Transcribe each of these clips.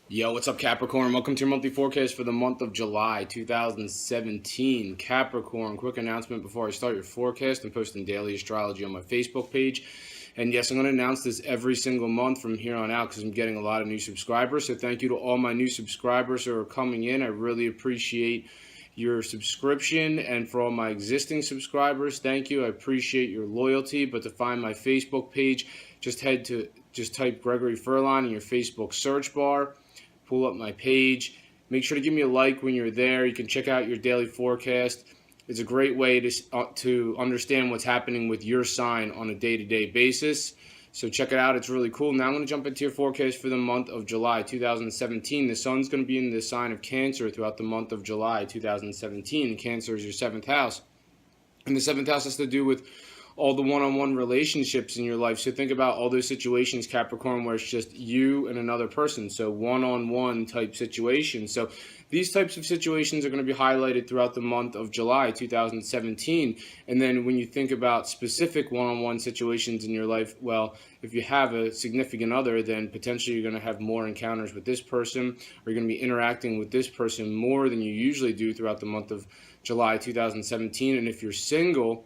Yo, what's up, Capricorn? Welcome to your monthly forecast for the month of July 2017. Capricorn, quick announcement before I start your forecast. I'm posting daily astrology on my Facebook page. And yes, I'm going to announce this every single month from here on out because I'm getting a lot of new subscribers. So thank you to all my new subscribers who are coming in. I really appreciate your subscription. And for all my existing subscribers, thank you. I appreciate your loyalty. But to find my Facebook page, just type Gregory Furlan in your Facebook search bar. Pull up my page. Make sure to give me a like when you're there. You can check out your daily forecast. It's a great way to understand what's happening with your sign on a day-to-day basis. So check it out. It's really cool. Now I'm going to jump into your forecast for the month of July 2017. The sun's going to be in the sign of Cancer throughout the month of July 2017. Cancer is your 7th house. And the 7th house has to do with all the one-on-one relationships in your life. So think about all those situations, Capricorn, where it's just you and another person. So one-on-one type situations. So these types of situations are going to be highlighted throughout the month of July 2017. And then when you think about specific one-on-one situations in your life, well, if you have a significant other, then potentially you're going to have more encounters with this person, or you're going to be interacting with this person more than you usually do throughout the month of July 2017. And if you're single,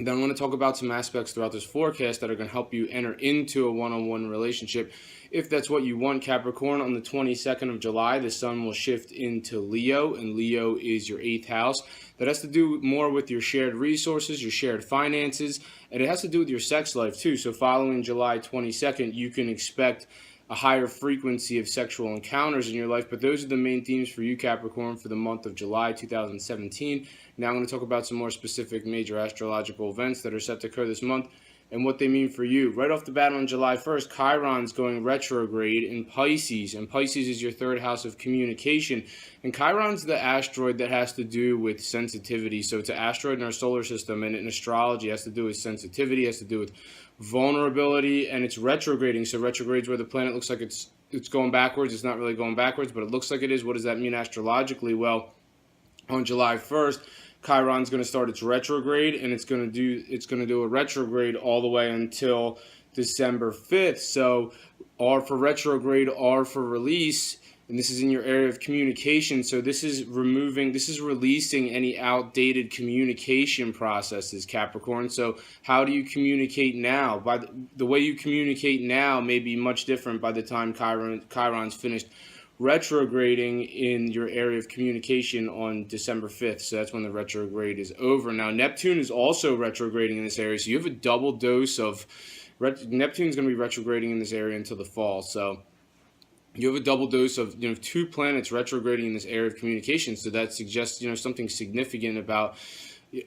then I'm going to talk about some aspects throughout this forecast that are going to help you enter into a one-on-one relationship. If that's what you want, Capricorn, on the 22nd of July, the sun will shift into Leo, and Leo is your 8th house. That has to do more with your shared resources, your shared finances, and it has to do with your sex life too. So following July 22nd, you can expect a higher frequency of sexual encounters in your life. But those are the main themes for you, Capricorn, for the month of July 2017. Now I'm going to talk about some more specific major astrological events that are set to occur this month and what they mean for you. Right off the bat on July 1st, Chiron's going retrograde in Pisces, and Pisces is your 3rd house of communication. And Chiron's the asteroid that has to do with sensitivity. So it's an asteroid in our solar system, and in astrology it has to do with sensitivity, has to do with vulnerability, and it's retrograding. So retrogrades where the planet looks like it's going backwards. It's not really going backwards, but it looks like it is. What does that mean astrologically? Well, on July 1st, Chiron's going to start its retrograde, and it's going to do a retrograde all the way until December 5th. So R for retrograde, R for release, and this is in your area of communication. So this is releasing any outdated communication processes, Capricorn. So how do you communicate now? By the way you communicate now may be much different by the time Chiron's finished retrograding in your area of communication on December 5th. So that's when the retrograde is over. Now, Neptune is also retrograding in this area. So you have a double dose of Neptune's going to be retrograding in this area until the fall. So you have a double dose of 2 planets retrograding in this area of communication. So that suggests something significant about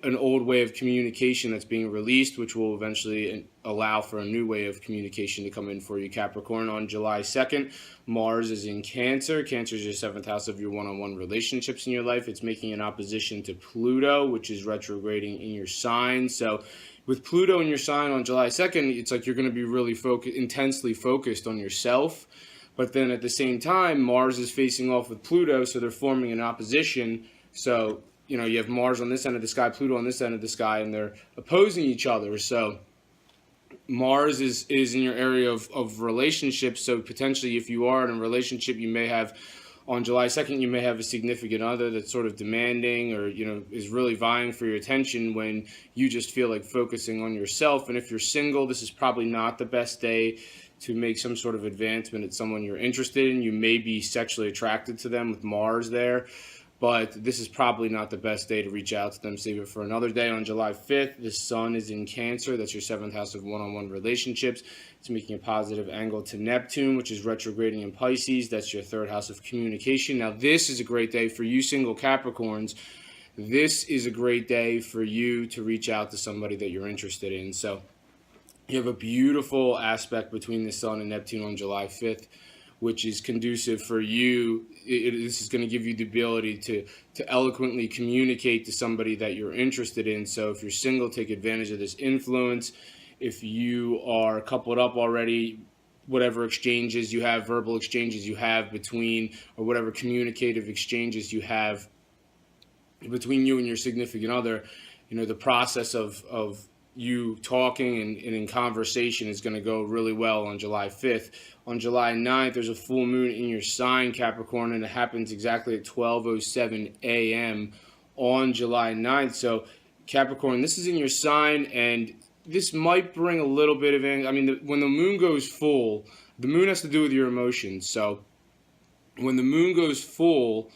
an old way of communication that's being released, which will eventually allow for a new way of communication to come in for you, Capricorn. On July 2nd, Mars is in Cancer. Cancer is your 7th house of your one-on-one relationships in your life. It's making an opposition to Pluto, which is retrograding in your sign. So with Pluto in your sign on July 2nd, it's like you're going to be really intensely focused on yourself. But then at the same time, Mars is facing off with Pluto, so they're forming an opposition. So you have Mars on this end of the sky, Pluto on this end of the sky, and they're opposing each other. So Mars is in your area of relationships. So potentially if you are in a relationship, you may have, on July 2nd, you may have a significant other that's sort of demanding or, is really vying for your attention when you just feel like focusing on yourself. And if you're single, this is probably not the best day to make some sort of advancement at someone you're interested in. You may be sexually attracted to them with Mars there, but this is probably not the best day to reach out to them. Save it for another day. On July 5th, the sun is in Cancer. That's your 7th house of one-on-one relationships. It's making a positive angle to Neptune, which is retrograding in Pisces. That's your 3rd house of communication. Now, this is a great day for you single Capricorns. This is a great day for you to reach out to somebody that you're interested in. So you have a beautiful aspect between the sun and Neptune on July 5th, which is conducive for you. This is going to give you the ability to eloquently communicate to somebody that you're interested in. So if you're single, take advantage of this influence. If you are coupled up already, whatever exchanges you have, verbal exchanges you have between, or whatever communicative exchanges you have between you and your significant other, the process of you talking and in conversation is going to go really well on July 5th. On July 9th, there's a full moon in your sign, Capricorn, and it happens exactly at 12:07 a.m. on July 9th. So, Capricorn, this is in your sign, and this might bring a little bit of, when the moon goes full, the moon has to do with your emotions. So, when the moon goes full,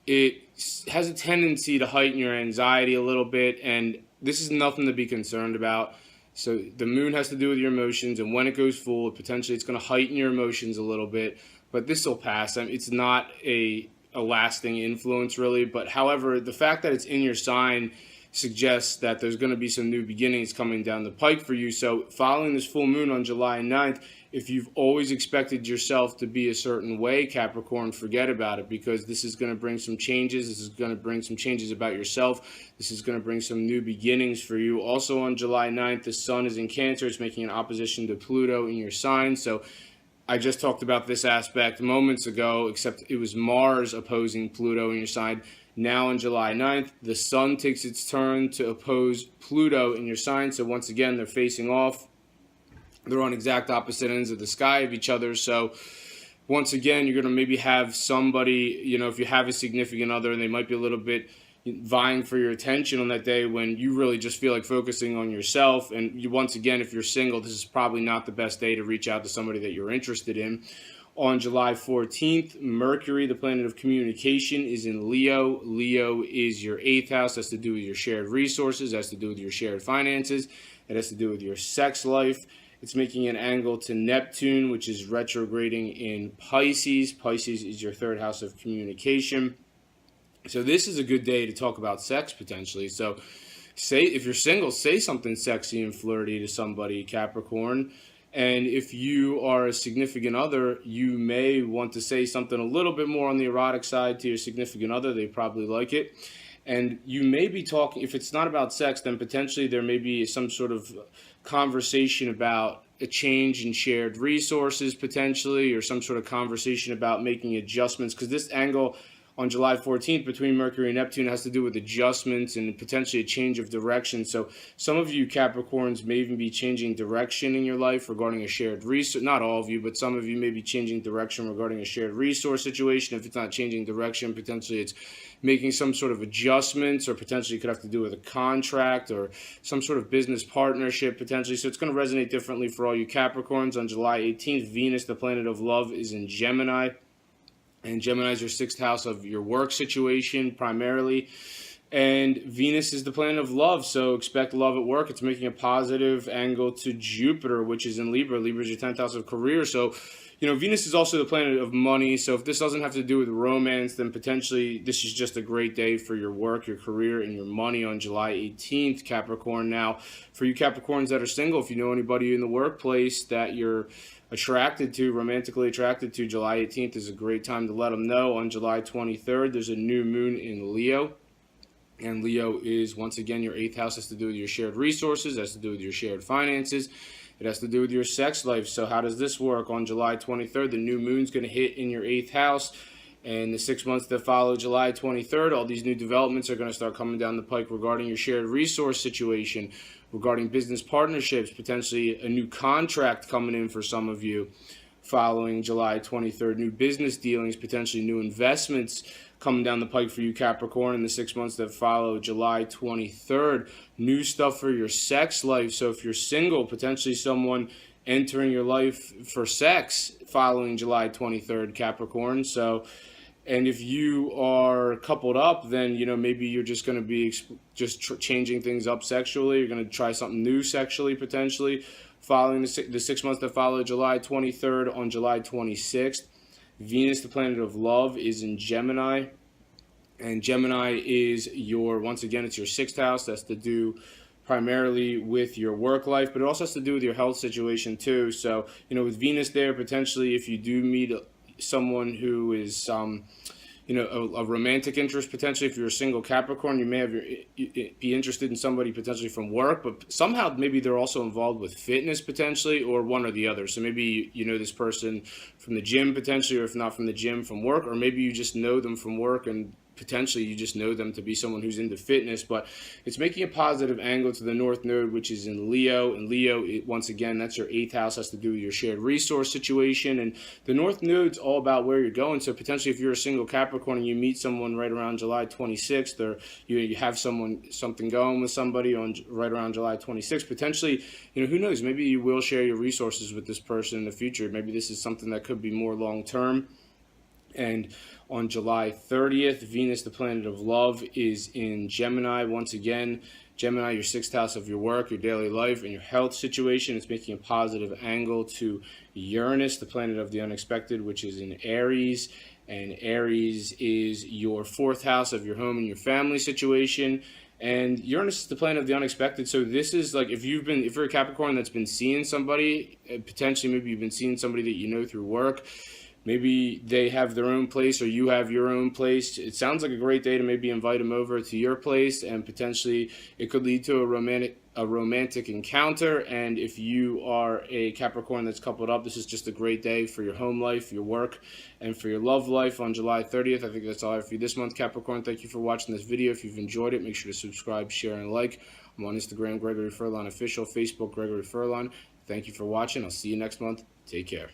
it has a tendency to heighten your anxiety a little bit, and this is nothing to be concerned about. So the moon has to do with your emotions, and when it goes full, potentially it's going to heighten your emotions a little bit, but this will pass. It's not a lasting influence, really, but however, the fact that it's in your sign suggests that there's going to be some new beginnings coming down the pike for you. So following this full moon on July 9th, if you've always expected yourself to be a certain way, Capricorn, forget about it, because this is going to bring some changes. This is going to bring some changes about yourself. This is going to bring some new beginnings for you. Also on July 9th, the sun is in Cancer. It's making an opposition to Pluto in your sign. So I just talked about this aspect moments ago, except it was Mars opposing Pluto in your sign. Now on July 9th, the sun takes its turn to oppose Pluto in your sign. So once again, they're facing off. They're on exact opposite ends of the sky of each other. So once again, you're going to maybe have somebody, if you have a significant other, and they might be a little bit vying for your attention on that day when you really just feel like focusing on yourself. And once again, if you're single, this is probably not the best day to reach out to somebody that you're interested in. On July 14th, Mercury, the planet of communication, is in Leo. Leo is your 8th house. That's to do with your shared resources. That's to do with your shared finances. It has to do with your sex life. It's making an angle to Neptune, which is retrograding in Pisces. Pisces is your 3rd house of communication. So this is a good day to talk about sex, potentially. So if you're single, say something sexy and flirty to somebody, Capricorn. And if you are a significant other, you may want to say something a little bit more on the erotic side to your significant other. They probably like it. And you may be talking, if it's not about sex, then potentially there may be some sort of conversation about a change in shared resources, potentially, or some sort of conversation about making adjustments. Because this angle on July 14th between Mercury and Neptune has to do with adjustments and potentially a change of direction. So some of you Capricorns may even be changing direction in your life regarding a shared resource. Not all of you, but some of you may be changing direction regarding a shared resource situation. If it's not changing direction, potentially it's making some sort of adjustments, or potentially it could have to do with a contract or some sort of business partnership, potentially. So it's going to resonate differently for all you Capricorns. On July 18th, Venus, the planet of love, is in Gemini. And Gemini is your 6th house of your work situation, primarily. And Venus is the planet of love, so expect love at work. It's making a positive angle to Jupiter, which is in Libra. Libra is your 10th house of career. So, Venus is also the planet of money. So if this doesn't have to do with romance, then potentially this is just a great day for your work, your career, and your money on July 18th, Capricorn. Now, for you Capricorns that are single, if you know anybody in the workplace that you're romantically attracted to, July 18th is a great time to let them know. On July 23rd, there's a new moon in Leo. And Leo is, once again, your 8th house. Has to do with your shared resources, has to do with your shared finances. It has to do with your sex life. So how does this work? On July 23rd, the new moon's going to hit in your 8th house. And the 6 months that follow July 23rd, all these new developments are going to start coming down the pike regarding your shared resource situation, regarding business partnerships, potentially a new contract coming in for some of you following July 23rd, new business dealings, potentially new investments coming down the pike for you Capricorn in the 6 months that follow July 23rd, new stuff for your sex life. So if you're single, potentially someone entering your life for sex following July 23rd, Capricorn. So, and if you are coupled up, then, maybe you're just going to be changing things up sexually. You're going to try something new sexually, potentially, following the 6 months that follow July 23rd. On July 26th, Venus, the planet of love, is in Gemini. And Gemini is once again, it's your 6th house. That's to do primarily with your work life, but it also has to do with your health situation too. So, with Venus there, potentially if you do meet someone who is, a romantic interest, potentially if you're a single Capricorn, you may be interested in somebody potentially from work, but somehow maybe they're also involved with fitness potentially, or one or the other. So maybe this person from the gym potentially, or if not from the gym, from work, or maybe you just know them from work and potentially you just know them to be someone who's into fitness. But it's making a positive angle to the North Node, which is in Leo. And Leo, once again, that's your 8th house, has to do with your shared resource situation. And the North Node's all about where you're going. So potentially if you're a single Capricorn and you meet someone right around July 26th, or you have something going with somebody on right around July 26th, potentially, who knows, maybe you will share your resources with this person in the future. Maybe this is something that could be more long-term. And on July 30th, Venus, the planet of love, is in Gemini. Once again, Gemini, your 6th house of your work, your daily life, and your health situation. It's making a positive angle to Uranus, the planet of the unexpected, which is in Aries. And Aries is your 4th house of your home and your family situation. And Uranus is the planet of the unexpected. So this is like if you're a Capricorn that's been seeing somebody, potentially maybe you've been seeing somebody that you know through work. Maybe they have their own place or you have your own place. It sounds like a great day to maybe invite them over to your place, and potentially it could lead to a romantic encounter. And if you are a Capricorn that's coupled up, this is just a great day for your home life, your work, and for your love life on July 30th. I think that's all I have for you this month, Capricorn. Thank you for watching this video. If you've enjoyed it, make sure to subscribe, share, and like. I'm on Instagram, Gregory Furlan Official, Facebook, Gregory Furlan. Thank you for watching. I'll see you next month. Take care.